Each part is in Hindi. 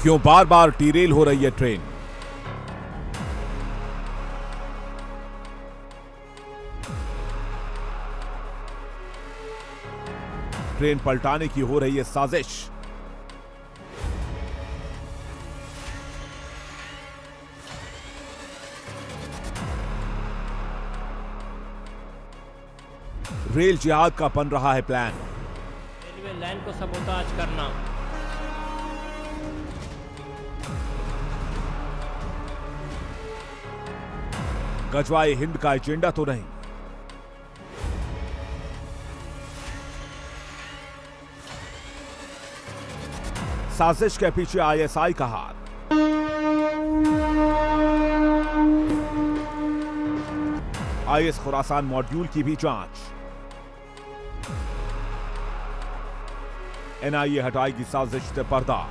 क्यों बार बार डीरेल हो रही है ट्रेन? ट्रेन पलटाने की हो रही है साजिश। रेल जिहाद का बन रहा है प्लान। रेलवे लाइन को सबोटाज करना। गजवाए हिंद का एजेंडा तो नहीं। साजिश के पीछे आईएसआई का हाथ। आईएस खुरासान मॉड्यूल की भी जांच। एनआईए हटाएगी साजिश से पर्दा।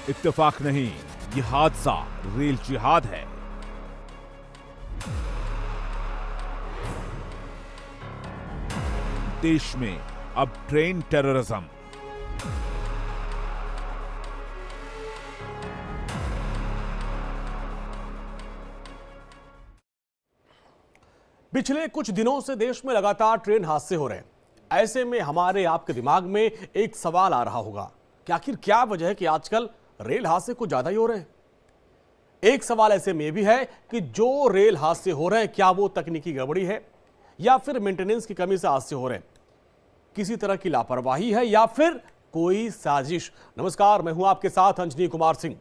इत्तेफाक नहीं, यह हादसा रेल जिहाद है। देश में अब ट्रेन टेररिज्म। पिछले कुछ दिनों से देश में लगातार ट्रेन हादसे हो रहे हैं। ऐसे में हमारे आपके दिमाग में एक सवाल आ रहा होगा कि आखिर क्या वजह है कि आजकल रेल हादसे कुछ ज्यादा ही हो रहे हैं। एक सवाल ऐसे में भी है कि जो रेल हादसे हो रहे हैं, क्या वो तकनीकी गड़बड़ी है या फिर मेंटेनेंस की कमी से हादसे हो रहे हैं, किसी तरह की लापरवाही है या फिर कोई साजिश। नमस्कार, मैं हूं आपके साथ अंजनी कुमार सिंह।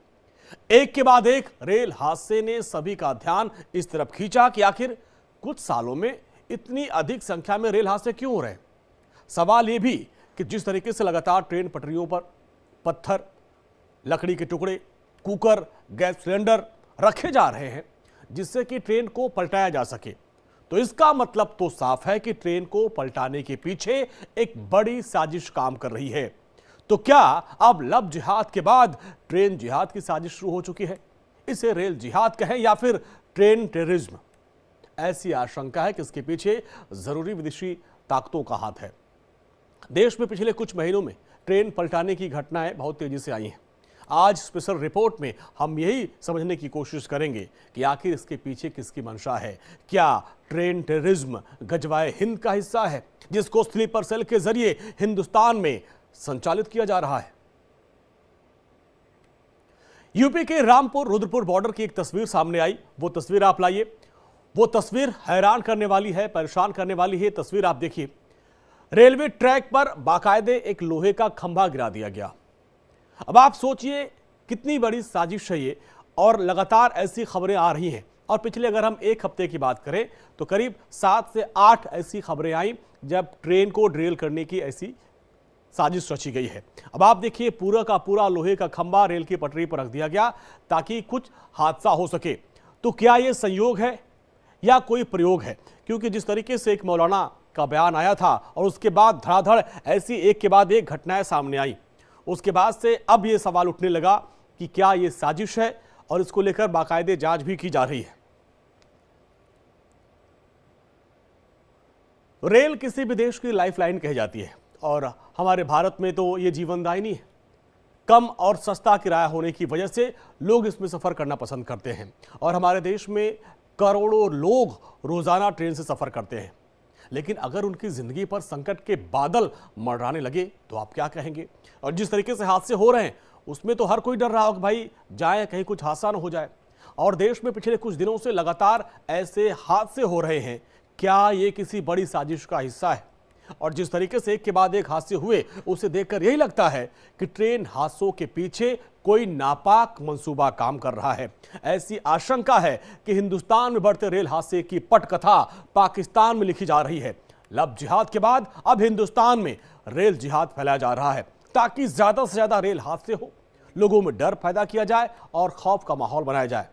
एक के बाद एक रेल हादसे ने सभी का ध्यान इस तरफ खींचा कि आखिर कुछ सालों में इतनी अधिक संख्या में रेल हादसे क्यों हो रहे हैं। सवाल यह भी कि जिस तरीके से लगातार ट्रेन पटरियों पर पत्थर, लकड़ी के टुकड़े, कुकर, गैस सिलेंडर रखे जा रहे हैं जिससे कि ट्रेन को पलटाया जा सके, तो इसका मतलब तो साफ है कि ट्रेन को पलटाने के पीछे एक बड़ी साजिश काम कर रही है। तो क्या अब लव जिहाद के बाद ट्रेन जिहाद की साजिश शुरू हो चुकी है? इसे रेल जिहाद कहें या फिर ट्रेन टेररिज्म, ऐसी आशंका है कि इसके पीछे जरूरी विदेशी ताकतों का हाथ है। देश में पिछले कुछ महीनों में ट्रेन पलटाने की घटनाएं बहुत तेजी से आई हैं। आज स्पेशल रिपोर्ट में हम यही समझने की कोशिश करेंगे कि आखिर इसके पीछे किसकी मंशा है। क्या ट्रेन टेररिज्म गजवाए हिंद का हिस्सा है जिसको स्लीपर सेल के जरिए हिंदुस्तान में संचालित किया जा रहा है? यूपी के रामपुर रुद्रपुर बॉर्डर की एक तस्वीर सामने आई। वो तस्वीर आप लाइए। वो तस्वीर हैरान करने वाली है, परेशान करने वाली है। तस्वीर आप देखिए। रेलवे ट्रैक पर बाकायदे एक लोहे का खंभा गिरा दिया गया। अब आप सोचिए कितनी बड़ी साजिश है ये, और लगातार ऐसी खबरें आ रही हैं। और पिछले अगर हम एक हफ्ते की बात करें तो करीब 7 से 8 ऐसी खबरें आई जब ट्रेन को ड्रिल करने की ऐसी साजिश रची गई है। अब आप देखिए, पूरा का पूरा लोहे का खंभा रेल की पटरी पर रख दिया गया ताकि कुछ हादसा हो सके। तो क्या यह संयोग है या कोई प्रयोग है? क्योंकि जिस तरीके से एक मौलाना का बयान आया था और उसके बाद धड़ाधड़ ऐसी एक के बाद एक घटनाएं सामने आई, उसके बाद से अब यह सवाल उठने लगा कि क्या यह साजिश है, और इसको लेकर बाकायदे जांच भी की जा रही है। रेल किसी भी देश की लाइफलाइन कही जाती है और हमारे भारत में तो यह जीवनदायिनी है। कम और सस्ता किराया होने की वजह से लोग इसमें सफर करना पसंद करते हैं और हमारे देश में करोड़ों लोग रोजाना ट्रेन से सफर करते हैं। लेकिन अगर उनकी जिंदगी पर संकट के बादल मंडराने लगे तो आप क्या कहेंगे? और जिस तरीके से हादसे हो रहे हैं उसमें तो हर कोई डर रहा हो कि भाई जाए कहीं कुछ हादसा न हो जाए। और देश में पिछले कुछ दिनों से लगातार ऐसे हादसे हो रहे हैं। क्या ये किसी बड़ी साजिश का हिस्सा है? और जिस तरीके से एक के बाद एक हादसे हुए उसे देखकर यही लगता है कि ट्रेन हादसों के पीछे कोई नापाक मंसूबा काम कर रहा है। ऐसी आशंका है कि हिंदुस्तान में बढ़ते रेल हादसे की पटकथा पाकिस्तान में लिखी जा रही है। लव जिहाद के बाद अब हिंदुस्तान में रेल जिहाद फैलाया जा रहा है ताकि ज्यादा से ज्यादा रेल हादसे हो, लोगों में डर पैदा किया जाए और खौफ का माहौल बनाया जाए।